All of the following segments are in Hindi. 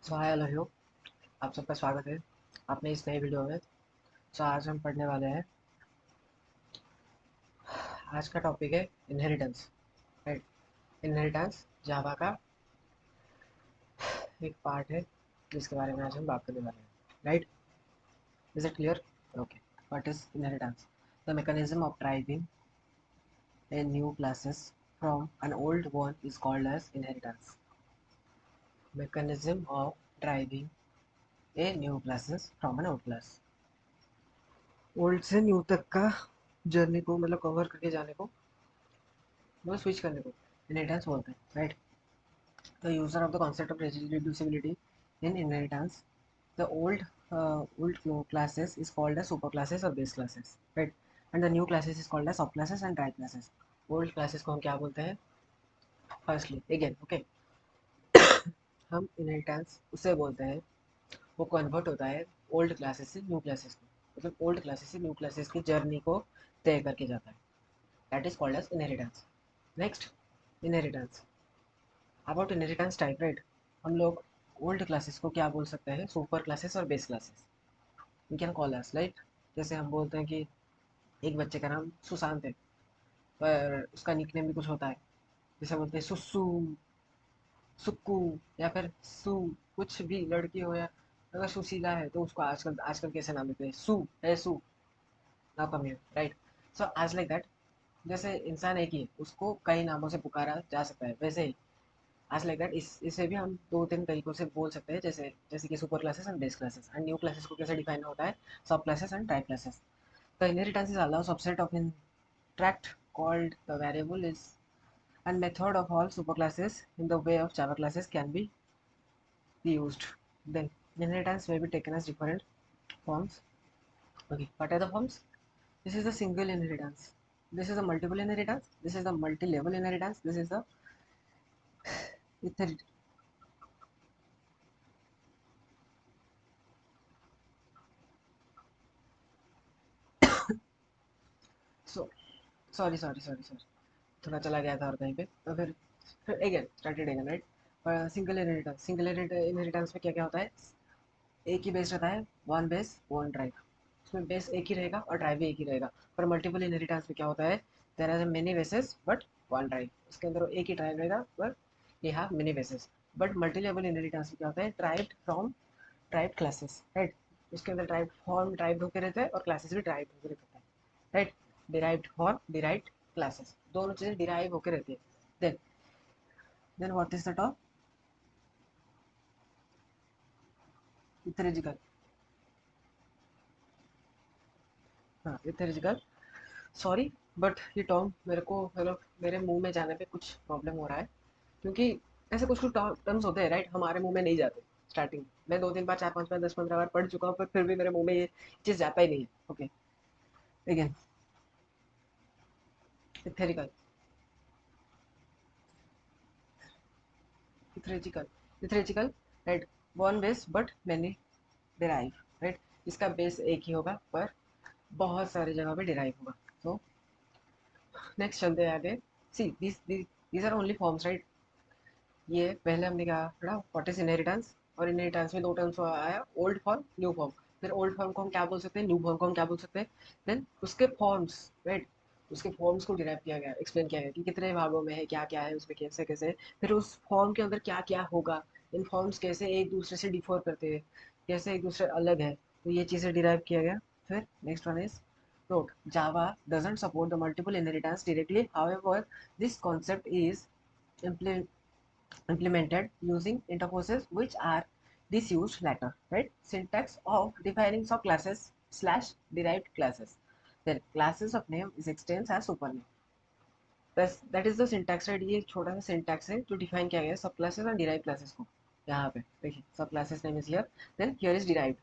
सो हाय हेलो, आप सबका स्वागत है अपने इस नए वीडियो में। सो आज हम पढ़ने वाले हैं। आज का टॉपिक है इनहेरिटेंस। राइट। इनहेरिटेंस जावा का एक पार्ट है जिसके बारे में आज हम बात करने वाले हैं। Right. Is it clear? Okay. What is inheritance? The mechanism of deriving a new classes from an old one is called as inheritance. Mechanism of deriving a new classes from an old class. Old से न्यू तक का जर्नी को मतलब कवर करके जाने को वो स्विच करने को इनहेरिटेंस बोलते हैं। Right. The user of the concept of reducibility in inheritance, the old classes is called as super classes or base classes, right? And the new classes is called as sub classes and type classes. Old classes को हम क्या बोलते हैं? फर्स्टली अगेन ओके, हम इनहेरिटेंस उसे बोलते हैं वो कन्वर्ट होता है ओल्ड क्लासेस से न्यू क्लासेस में, मतलब ओल्ड क्लासेस से न्यू क्लासेस की जर्नी को तय करके जाता है। That is called as inheritance. Next, inheritance. About inheritance type, right. हम लोग ओल्ड क्लासेस को क्या बोल सकते हैं? सुपर क्लासेस और base classes. We can call us like, जैसे हम बोलते हैं कि एक बच्चे का नाम सुशांत है, पर उसका निकनेम भी कुछ होता है। जैसे बोलते हैं सुसु, सुक्कू, या फिर सु। कुछ भी लड़की हो या अगर सुशीला है तो उसको आजकल आजकल कैसे नाम देते हैं? सु है, सु। Now come here, right. So आज लाइक दैट, जैसे इंसान एक ही है उसको कई नामों से पुकारा जा सकता है, वैसे ही आज लाइक दैट इसे भी हम दो तीन तरीकों से बोल सकते हैं, जैसे जैसे कि super classes and base classes. And new classes को कैसे डिफाइन होता है? सब classes and type classes. The inheritance is allow subset of interact called the variable is and method of all superclasses in the way of Java classes can be used. Then inheritance may be taken as different forms. Okay, what are the forms? This is the single inheritance. This is the multiple inheritance. This is the multi-level inheritance. This is the iter- so sorry, थोड़ा चला गया था और कहीं पे, तो फिर again started again, right. Single inheritance, single inheritance में क्या क्या होता है? एक ही बेस रहता है, वन बेस वन ड्राइव। उसमें बेस एक ही रहेगा और ड्राइव भी एक ही रहेगा। पर मल्टीपल इनहेरिटेंस में क्या होता है? There are many bases but one derive. उसके अंदर एक ही ड्राइव रहेगा पर ये have many bases. But multi level inheritance में क्या होता है? Derived from derived classes, right. उसके अंदर ड्राइव फॉर्म ड्राइव होकर रहता है और क्लासेस भी ड्राइव होकर रहता है, right. Derived form derived classes, दोनों चीज़ें डिराइव होकर रहती है। Then what is the top? Hierarchical. हाँ, इथेरिजिकल। सॉरी, बट ये टर्म मेरे को मतलब मेरे मुंह में जाने पे कुछ प्रॉब्लम हो रहा है, क्योंकि ऐसे कुछ कुछ टर्म्स होते हैं, राइट, हमारे मुंह में नहीं जाते। स्टार्टिंग मैं दो तीन बार, चार पांच बार, 10-15 बार पढ़ चुका हूँ, पर फिर भी मेरे मुंह में ये चीज़ जाता ही नहीं है। Okay, again hierarchical, hierarchical, hierarchical, right. One base but many derive, right. इसका बेस एक ही होगा पर बहुत सारी जगह पे डिराइव होगा। तो नेक्स्ट चलते हैं आगे। See these are only forms, right. ये पहले हमने क्या पढ़ा? What is inheritance. और इनहेरिटेंस में दो टर्म्स आया, ओल्ड फॉर्म, न्यू फॉर्म। फिर ओल्ड फॉर्म को हम क्या बोल सकते हैं? न्यू फॉर्म को हम क्या बोल सकते हैं? देन उसके फॉर्म्स, राइट। उसके फॉर्म्स को डिराइव किया गया, एक्सप्लेन किया गया कि कितने भागों में है, क्या क्या है उसमें, कैसे कैसे, फिर उस फॉर्म के अंदर क्या क्या होगा, इन फॉर्म्स कैसे एक दूसरे से डिफर करते हैं, कैसे एक दूसरे अलग है, तो ये चीज़ें डिराइव किया गया। फिर next one is note, Java doesn't support the multiple inheritance directly. However, this concept is implemented using interposes which are disused later, right? Syntax of defining subclasses slash derived classes. Then classes of name is extends as supername. That is the syntax, right? ये छोटा सा syntax है जो define किया गया है सब classes और derived classes को। यहाँ पे देखिए, सब classes name is here, then here is derived।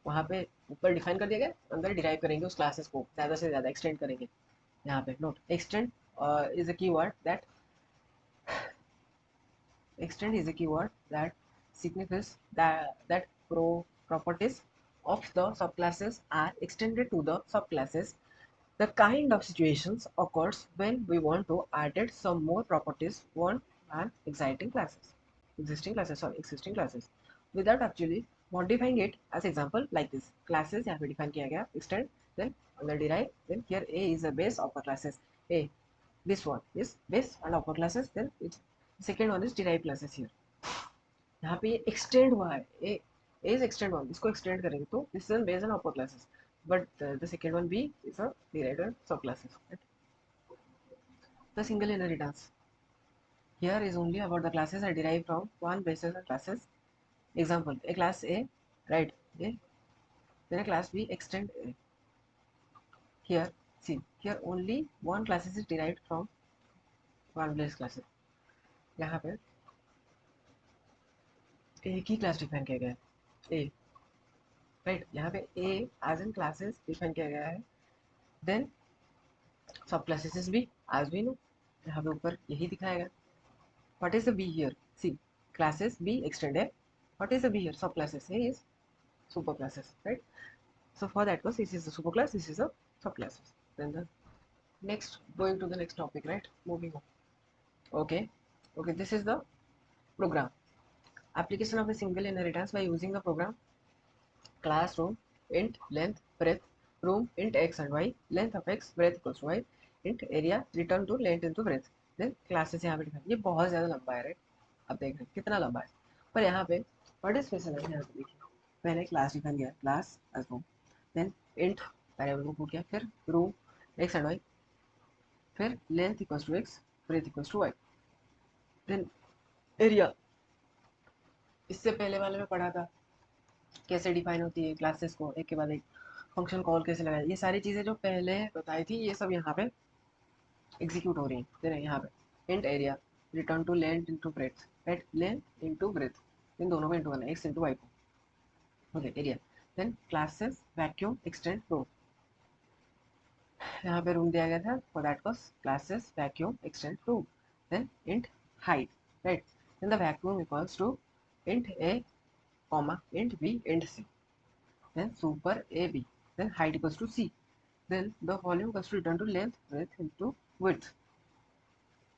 वहाँ पे ऊपर डिफाइन कर दिया गया, अंदर डिराइव करेंगे उस क्लासेस को, ज़्यादा से ज़्यादा एक्सटेंड करेंगे। यहाँ पे note, extend is a keyword that extend is a keyword that signifies that properties of the subclasses are extended to the subclasses. The kind of situations occurs when we want to add some more properties one and existing classes. Existing classes. Without actually modifying it as example like this classes यहाँ पे डिफाइन किया गया extend then under derive then here A is the base of the classes A this one is base and upper classes then it's second one is derived classes here यहाँ पे ये extend हुआ है a is extend one इसको extend करेंगे तो this is base and upper classes but the second one b is a derived and sub classes right? The single inheritance here is only about the classes are derived from one basis and classes example a class a right a then a class b extend a here see here only one classes is derived from one base classes यहाँ पे एक ही क्लास डिफाइन किया गया है ए राइट यहाँ पे ए एज इन क्लासेस डिफाइन किया गया है देन सब क्लासेस भी एज वी नो यहाँ पे ऊपर यही दिखाया गया what is the B here C classes B extended what is the B here sub classes A is super classes right so for that was this is the super class this is a subclasses then the next going to the next topic right moving on okay this is the program application of a single inheritance by using the program classroom int length breadth room int x and y length of x breadth equals to y int area return to length into breadth then classes यहाँ पे डिफाइन ये बहुत ज़्यादा लंबा है राइट अब देख रहे हैं कितना लंबा है पर यहाँ पे व्हाट इज स्पेशल है यहाँ पे देखिए पहले क्लास डिफाइन किया class as room then int variable को पुट किया फिर रूम x एंड y फिर length equals to x breadth equals to y then area इससे पहले वाले में पढ़ा था कैसे डिफाइन होती है क्लासेस को एक के बाद एक फंक्शन कॉल कैसे लगाया ये सारी चीज़ें जो पहले बताई थी ये सब यहाँ पे एग्जीक्यूट हो रही हैं देन यहाँ पे int area return to length into breadth right length into breadth इन दोनों में इनटू करना एक्स इनटू वाई को okay area then classes vacuum extend room यहाँ पे रूम दिया गया था for that was classes vacuum extend room then int height right then the vacuum equals to int a comma int b int c then super ab then height equals to c then the volume equals to return to length breadth into width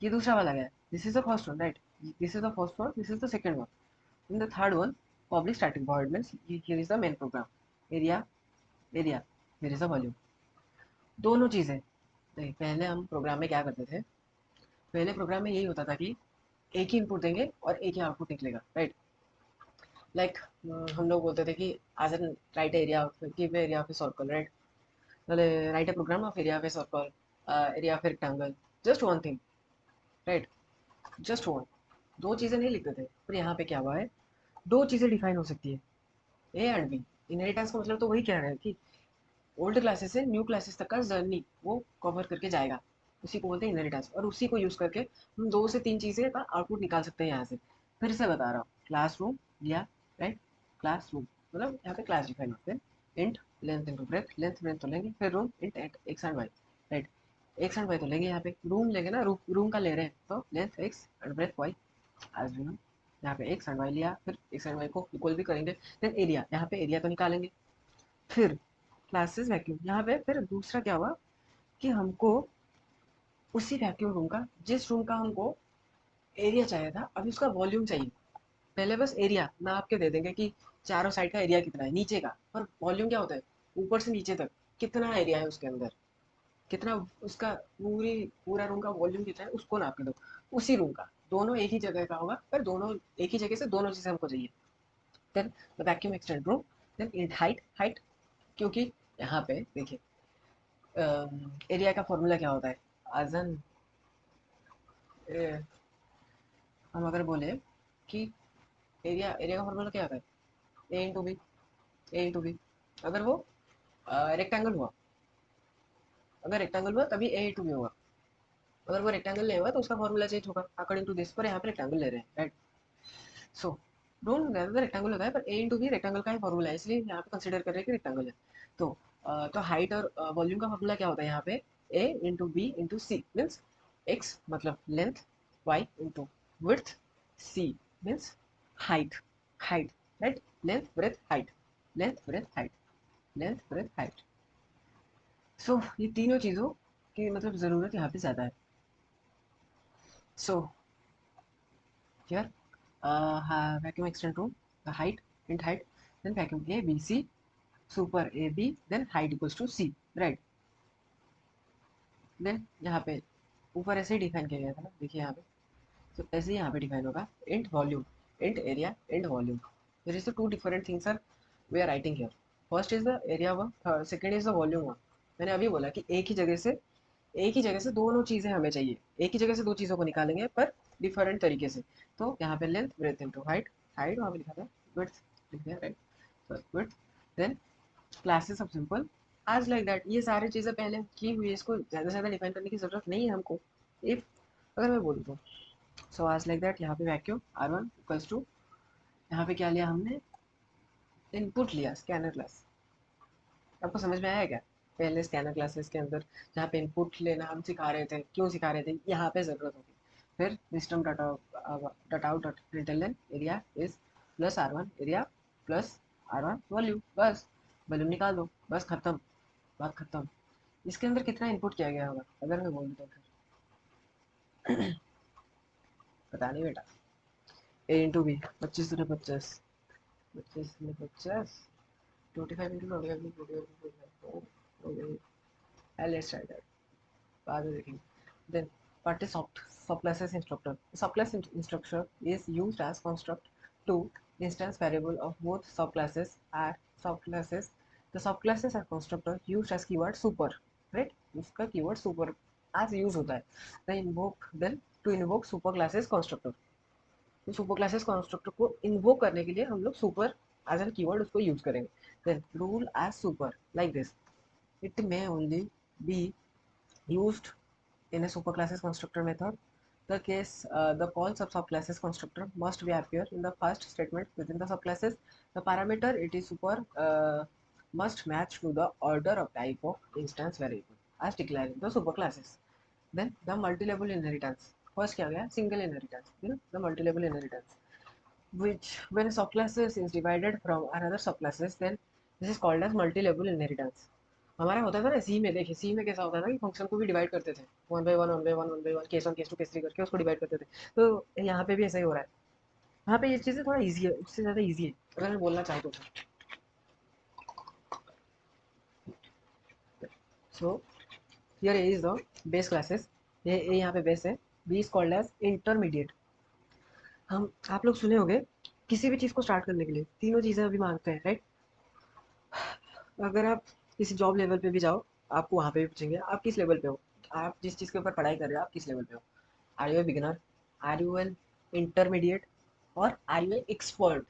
ये दूसरा वाला गया this is the first one right this is the first one this is the second one in the third one public static void means here is the main program area here is the volume दोनों चीजें नहीं पहले हम प्रोग्राम में क्या करते थे पहले प्रोग्राम में यही होता था कि एक ही इनपुट देंगे और एक ही आउटपुट निकलेगा राइट लाइक हम लोग बोलते थे कि as an write area give area of a circle right write a program of area of a circle area of a rectangle just one thing right just one दो चीज़ें नहीं लिखते थे पर यहाँ पे क्या हुआ है दो चीज़ें डिफाइन हो सकती है ए एंड बी इनहेरिटेंस का मतलब तो वही कह रहे हैं कि ओल्ड क्लासेस से न्यू क्लासेस तक का जर्नी वो कवर करके जाएगा उसी को बोलते हैं इनहेरिटेंस और उसी को यूज़ करके हम दो से तीन चीज़ें का आउटपुट निकाल सकते हैं यहाँ से फिर से बता रहा हूँ क्लासरूम लिया राइट क्लासरूम मतलब यहाँ पे क्लास डिफाइन होते हैं इंट लेंथ इनटू ब्रेथ तो लेंगे फिर room int at X and Y right X and Y तो लेंगे यहाँ पे रूम लेंगे ना रूम का ले रहे हैं तो length X and breadth Y as we know यहाँ पे एक्स एंड वाई लिया फिर एक्स एंड वाई को इक्वल भी करेंगे देन एरिया यहाँ पे एरिया तो निकालेंगे फिर क्लासेस वैक्यूम यहाँ पे फिर दूसरा क्या हुआ कि हमको उसी वैक्यूम रूम का जिस रूम का हमको एरिया चाहिए था अभी उसका वॉल्यूम चाहिए पहले बस एरिया नाप के दे देंगे कि चारों साइड का एरिया कितना है नीचे का पर वॉल्यूम क्या होता है ऊपर से नीचे तक कितना एरिया है उसके अंदर कितना उसका पूरा रूम का वॉल्यूम कितना है उसको नाप के दो उसी रूम का दोनों एक ही जगह का होगा पर दोनों एक ही जगह से दोनों चीज़ें हमको चाहिए then the vacuum extend room then in height क्योंकि यहाँ पे देखिए एरिया का फॉर्मूला क्या होता है आजन हम अगर बोले कि एरिया का फॉर्मूला क्या होता है ए इंटू बी अगर वो रेक्टेंगल हुआ अगर रेक्टेंगल हुआ तभी ए इंटू बी होगा अगर वो रेक्टेंगल नहीं हुआ तो उसका फॉर्मूला चेंज होगा अकॉर्डिंग टू दिस पर यहाँ पे रेक्टेंगल ले रहे हैं राइट सो डोंट रेक्टेंगल होता है पर ए इंटू बी रेक्टेंगल का ही फॉर्मूला है इसलिए यहाँ पे कंसिडर कर रहे हैं कि रेक्टेंगल है तो हाइट और वॉल्यूम का फॉर्मूला क्या होता है यहाँ पे A into B into C means x मतलब length y into width C means height height right length breadth height length breadth height length breadth height so ये तीनों चीज़ों की मतलब ज़रूरत यहाँ पे ज़्यादा है so here vacuum extend room the height, int height, then vacuum के लिए B C super A B, then height equals to C, right. Then यहाँ पे ऊपर ऐसे ही डिफाइन किया गया था ना, देखिए यहाँ पे, तो ऐसे ही यहाँ पे डिफाइन होगा, int volume, int area, int volume. There is the two different things are we are writing here. First is the area one, second is the volume one. मैंने अभी बोला कि एक ही जगह से दोनों चीज़ें हमें चाहिए, एक ही जगह से दो चीज़ों को निकालेंगे पर डिफरेंट तरीके से। तो यहाँ पे length, breadth into height, height वहाँ पे लिखा था, विड्थ लिख दिया, right, sorry width, then classes of simple आज लाइक दैट। ये सारी चीज़ें पहले की हुई है, इसको ज़्यादा से ज़्यादा डिफाइन करने की ज़रूरत नहीं है हमको। इफ अगर मैं बोलूँ तो सो आज लाइक दैट, यहाँ पे vacuum R one equals to, यहाँ पे क्या लिया हमने, इनपुट लिया स्कैनर क्लास। आपको समझ में आया क्या? पहले स्कैनर क्लासेस के अंदर जहाँ पे इनपुट लेना हम सिखा रहे थे, क्यों सिखा रहे थे, यहाँ पे ज़रूरत होगी। फिर system dot out dot println area is plus R one area plus R one volume, बस वॉल्यूम निकाल दो, बस खत्म, बात खत्म। इसके अंदर कितना इनपुट किया गया होगा अगर मैं बोलूँ तो? फिर पता नहीं बेटा। ए इंटू बी, 25 पच्चीस ने 50, 25 इंटू 25, लेट्स ट्राई दैट, बाद में देखेंगे। Then what is subclasses instructor? Subclass instructor is used as construct to instance variable of both subclasses are subclasses. The subclasses are constructor used as keyword super, right? इसका keyword super as use होता है। Then to invoke super classes constructor, तो सुपर क्लासेस कंस्ट्रक्टर को इन्वोक करने के लिए हम लोग सुपर एज एन कीवर्ड उसको यूज करेंगे। Then rule as super like this, it may only be used in a superclasses constructor method. The case, the calls of subclasses constructor must be appear in the first statement within the subclasses. The parameter it is super must match to the order of type of instance variable as declared in the superclasses. Then the multi-level inheritance. First क्या गया? Single inheritance. Then the multi-level inheritance, which when a subclasses is divided from another subclasses, then this is called as multi-level inheritance. हमारा होता था ना सी में, देखिए सी में कैसा होता था कि फंक्शन को भी डिवाइड करते थे, one by one, one by one, one by one, case one case two case three करके उसको डिवाइड करते थे। तो यहाँ पे भी ऐसा ही हो रहा है। यहाँ पे ये चीज़ें थोड़ा ईजी है, उससे ज़्यादा ईजी है अगर मैं बोलना चाहूँ तो। So here A is the base classes, ये ए यहाँ पे बेस है, B is called as intermediate. हम आप लोग सुने होंगे किसी भी चीज़ को स्टार्ट करने के लिए तीनों चीज़ें अभी मांगते हैं, राइट? अगर आप किसी जॉब लेवल पे भी जाओ, आपको वहाँ पे भी पूछेंगे आप किस लेवल पे हो, आप जिस चीज़ के ऊपर पढ़ाई कर रहे हो आप किस लेवल पे हो। Are you a beginner, are you an intermediate, और are you an expert,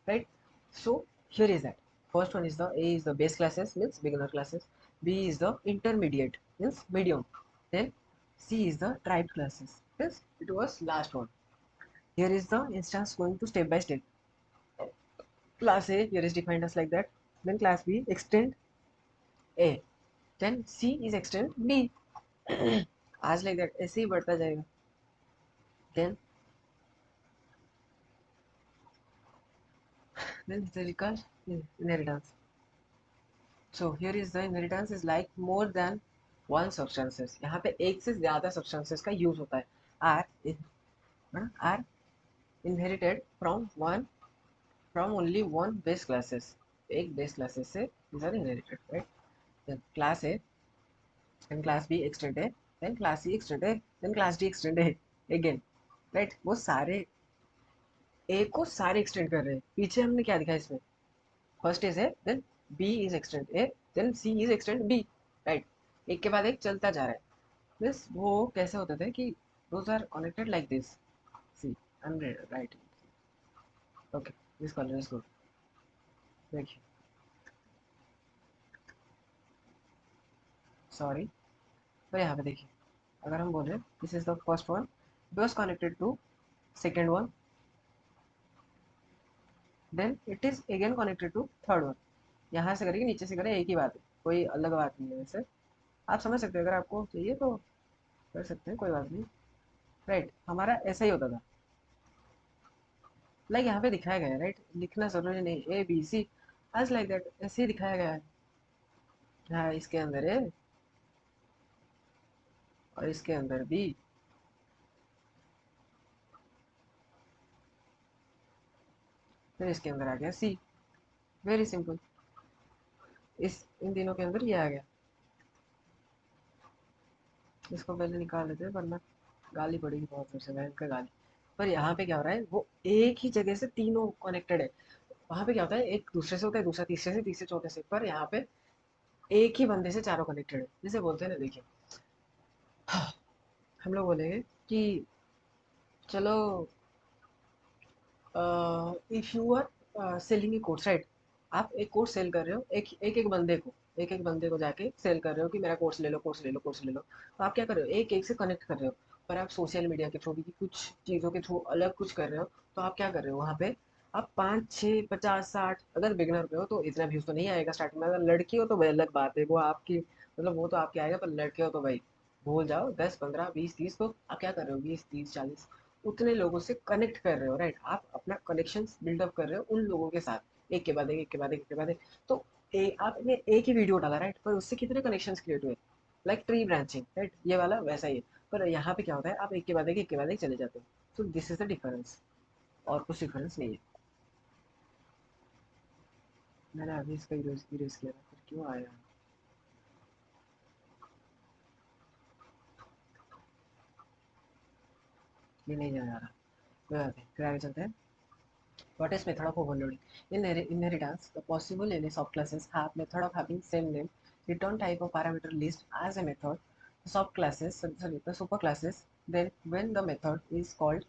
right? So here is that. First one is the A is the base classes means beginner classes. B is the intermediate means medium. Then C is the tribe classes means it was last one. Here is the instance going to step by step. Class A here is defined as like that. Then class B extend A. Then C is extend B. आज like that ऐसे ही बढ़ता जाएगा। Then historical inheritance. So here is the inheritance is like more than one substances. यहाँ पे एक से ज़्यादा substances का use होता है। Are inherited from only one base classes. एक base classes से these are inherited, right? Then class A, then class B extend A, then class C extend A, then class D extend A again, right? वो सारे A को सारे extend कर रहे हैं। पीछे हमने क्या दिखा इसमें? First is A, then B is extend A, then C is extend B, right? एक के बाद एक चलता जा रहा है। बस वो कैसे होते थे कि those are connected like this, see I am right, okay, this colour is good. देखिए, सॉरी, तो यहाँ पे देखिए, अगर हम बोले this is the first one, it was connected to second one, then it is again connected to third one. यहाँ से करेंगे नीचे से करें एक ही बात है, कोई अलग बात नहीं है वैसे, आप समझ सकते हो, अगर आपको चाहिए तो कर सकते हैं, कोई बात नहीं, राइट? हमारा ऐसा ही होता था, लाइक यहाँ पे दिखाया गया है, राइट? लिखना जरूरी नहीं, ए बी सी आज लाइक दैट ऐसे ही दिखाया गया है। हाँ, इसके अंदर ए और इसके अंदर बी, फिर इसके अंदर आ गया सी, वेरी सिंपल। इस इन तीनों के अंदर ये आ गया। इसको पहले निकाल लेते हैं वरना गाली पड़ेगी बहुत फिर से, भयंकर गाली। पर यहाँ पे क्या हो रहा है, वो एक ही जगह से तीनों कनेक्टेड है। वहाँ पे क्या होता है, एक दूसरे से होता है, दूसरा तीसरे से, तीसरे चौथे से, पर यहाँ पे एक ही बंदे से चारों कनेक्टेड है। जैसे बोलते हैं ना, देखिए हम लोग बोलेंगे कि चलो, if you are selling a course, right. आप एक कोर्स सेल कर रहे हो, एक एक बंदे को जाके सेल कर रहे हो कि मेरा कोर्स ले लो, कोर्स ले लो, कोर्स ले लो। तो आप क्या कर रहे हो, एक एक से कनेक्ट कर रहे हो। पर आप सोशल मीडिया के थ्रू भी कुछ चीज़ों के थ्रू अलग कुछ कर रहे हो। तो आप क्या कर रहे हो वहाँ पे, आप 5 6 50 60, अगर बिगनर पे हो तो इतना व्यूज़ तो नहीं आएगा स्टार्टिंग में। अगर लड़की हो तो भाई अलग बात है, वो आपकी मतलब वो तो आपके आएगा। पर लड़के हो तो भाई भूल जाओ, 10 15 20 30। तो आप क्या कर रहे हो, 20 30 40 उतने लोगों से कनेक्ट कर रहे हो, राइट। आप अपना कनेक्शन बिल्डअप कर रहे हो उन लोगों के साथ, एक के बाद एक, एक के बाद एक, एक के बाद एक। तो आपने एक ही वीडियो डाला, राइट, पर उससे कितने कनेक्शंस क्रिएट हुए, लाइक ट्री ब्रांचिंग, राइट। ये वाला वैसा ही है। पर यहाँ पे क्या होता है, आप एक के बाद एक, एक के बाद एक चले जाते हो। तो दिस इज द डिफरेंस, और कुछ डिफरेंस नहीं है। मैंने अभी इसका इरेज किया था, फिर क्यों आया। ये नहीं जा रहा, कोई बात नहीं, फिर आगे चलते हैं। What is method of overloading? In inheritance, the possible in subclasses have method of having same name, return type of parameter list as a method. The subclasses, sorry, the superclasses. Then, when the method is called,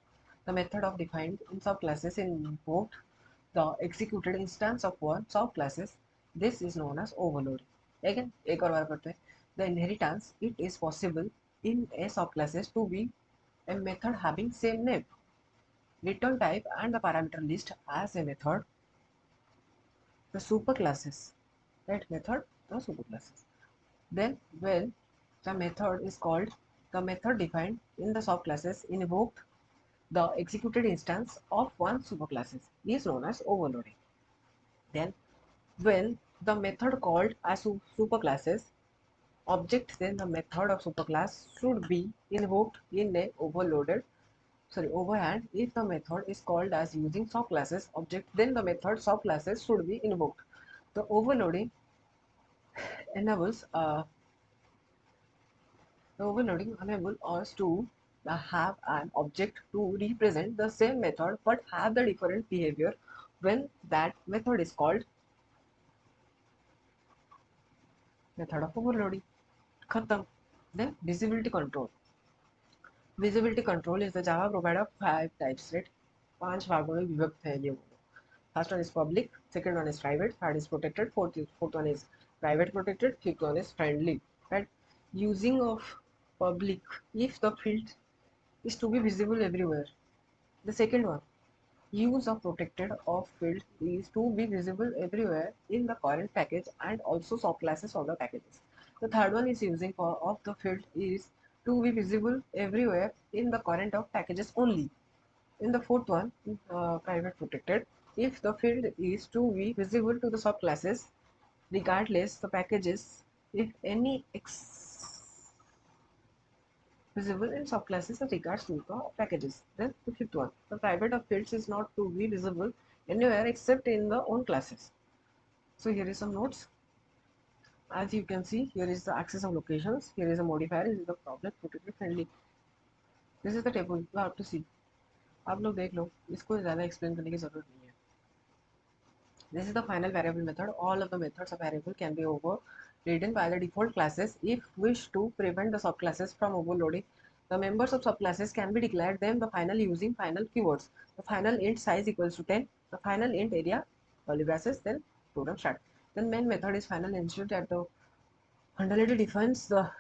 the method of defined in subclasses invoked the executed instance of one subclasses. This is known as overloading. Again, एक और बार पढ़ते हैं. The inheritance, it is possible in a subclasses to be a method having same name, return type and the parameter list as a method. The superclasses, right, method, the superclasses. Then when the method is called, the method defined in the subclasses invoked the executed instance of one superclasses is known as overloading. Then when the method called as superclasses object, then the method of superclass should be invoked in a overhand. If the method is called as using subclasses object, then the method subclasses should be invoked. The overloading enables the overloading enable us to have an object to represent the same method but have the different behavior when that method is called. Method of overloading khatam. Then visibility control is the Java provider 5 types, right? 5 भागों में विभक्त है ये। First one is public, second one is private, third is protected, fourth one is private protected, fifth one is friendly, right? Using of public, if the field is to be visible everywhere. The second one, use of protected of field is to be visible everywhere in the current package and also subclasses of the packages. The third one is using for of the field is to be visible everywhere in the current of packages only. In the fourth one, private protected, if the field is to be visible to the subclasses regardless the packages, if any visible in subclasses as regards to the packages. Then the fifth one, the private of fields is not to be visible anywhere except in the own classes. So here is some notes. As you can see, here is the access of locations. Here is a modifier. This is the problem protected friendly. This is the table. You have to see. आप लोग देख लो, इसको ज़्यादा एक्सप्लेन करने की ज़रूरत नहीं है. This is the final variable method. All of the methods of variable can be overridden by the default classes if wish to prevent the subclasses from overloading. The members of subclasses can be declared them the final using final keywords. The final int size equals to 10. The final int area, curly braces, then program start. Then main method is final ensure that the underlayer defines the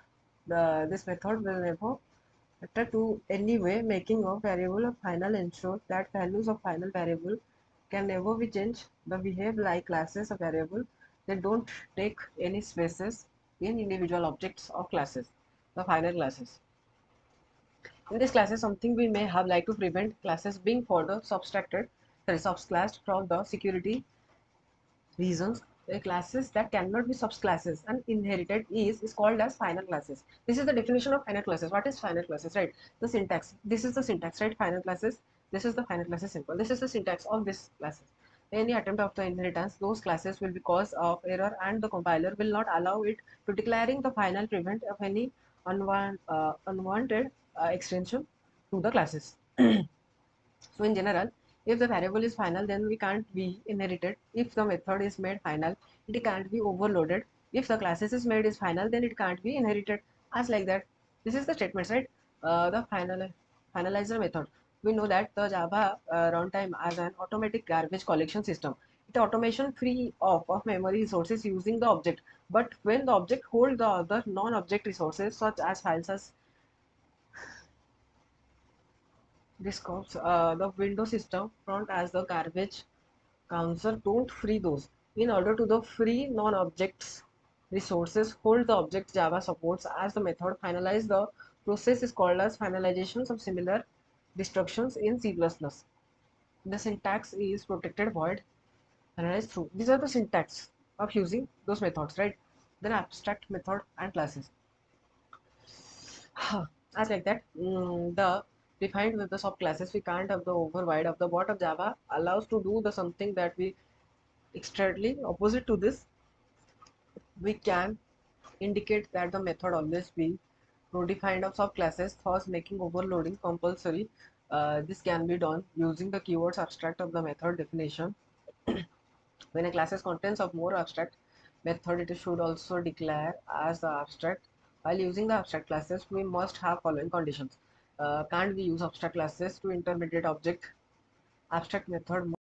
this method will never enter to any way making of variable of final ensure that values of final variable can never be changed. They behave like classes of variable. They don't take any spaces in individual objects of classes, the final classes. In this classes, something we may have like to prevent classes being further subclassed from the security reasons. The classes that cannot be subclasses and inherited is called as final classes. This is the definition of final classes. What is final classes, right? The syntax. This is the syntax, right? Final classes. This is the final classes simple. This is the syntax of this classes. any attempt of the inheritance, those classes will be cause of error and the compiler will not allow it to declaring the final prevent of any unwanted extension to the classes. So in general, if the variable is final, then we can't be inherited. If the method is made final, it can't be overloaded. If the classes is made is final, then it can't be inherited. As like that, this is the statement, right? The finalizer method. We know that the Java runtime as an automatic garbage collection system. It automation free of memory resources using the object. But when the object hold the other non-object resources such as files as describes the Windows system front as the garbage counter don't free those. In order to the free non-objects resources, hold the object Java supports as the method finalize the process is called as finalizations of similar instructions in C++. The syntax is protected void finalized through. These are the syntax of using those methods, right? Then abstract method and classes. As like that, the defined with the subclasses, we can't have the override of the bot of Java allows to do the something that we extremely opposite to this. We can indicate that the method always be defined of subclasses, thus making overloading compulsory. This can be done using the keywords abstract of the method definition. When a class's contents of more abstract method, it should also declare as the abstract. While using the abstract classes, we must have following conditions. Can't we use abstract classes to intermediate object? Abstract method.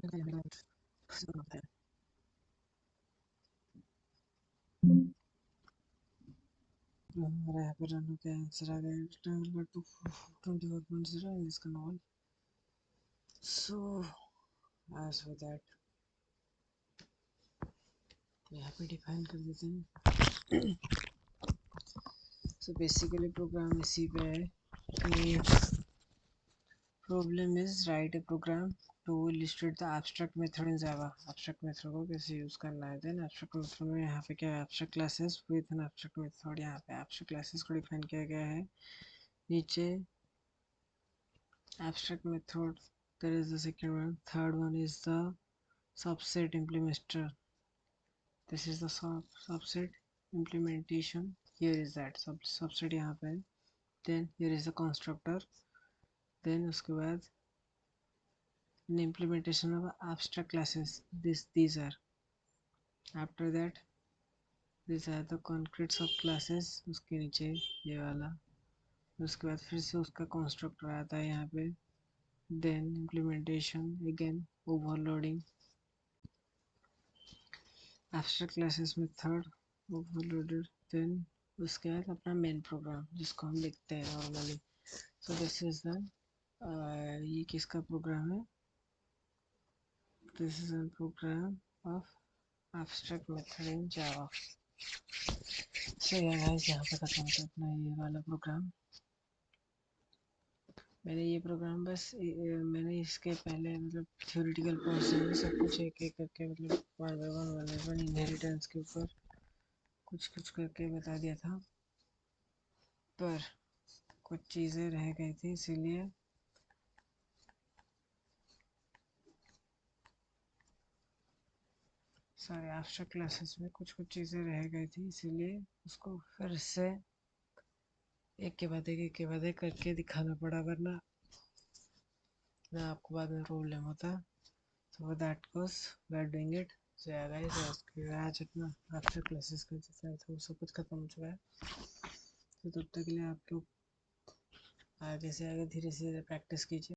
Wrapper का आंसर आ गया 24.0 in this canal. So as for that यहाँ पे डिफाइन कर देते हैं. So basically program इसी पे है कि problem is write a program to illustrate the abstract method in Java. Abstract method को कैसे यूज करना है. Then abstract method में यहाँ पे क्या है, abstract classes with an abstract method. यहाँ पे abstract classes को डिफाइन किया गया है. नीचे abstract method, there is the second one. Third one is the subset implementer. This is the subset implementation. Here is that subset यहाँ पे. Then here is the constructor. Then उसके बाद an implementation of abstract classes. These are. After that these are the concrete सब classes. उसके नीचे ये वाला. उसके बाद फिर से उसका constructor आता है यहाँ पे. Then implementation again, overloading, abstract classes method overloaded. Then उसके बाद अपना main program जिसको हम लिखते हैं normally. So this is the ये किसका प्रोग्राम है. This is a program of abstract method in Java. So yeah guys, यहाँ पे खत्म करते अपना ये वाला प्रोग्राम. मैंने ये प्रोग्राम बस मैंने इसके पहले मतलब थ्योरेटिकल पोर्शन में सब कुछ एक एक करके मतलब वन बाय वन इनहेरिटेंस के ऊपर कुछ कुछ करके बता दिया था, पर कुछ चीज़ें रह गई थी इसीलिए सारे एब्स्ट्रैक्ट क्लासेस में कुछ कुछ चीज़ें रह गई थी इसीलिए उसको फिर से एक के बाद एक करके दिखाना पड़ा, वरना ना आपको बाद में प्रॉब्लम होता. So for that course we are doing it. So yeah guys, आज अपना आफ्टर क्लासेस का जितना था वो सब कुछ खत्म हो चुका है. तो तब तक के लिए आप लोग आगे से आगे धीरे धीरे प्रैक्टिस कीजिए.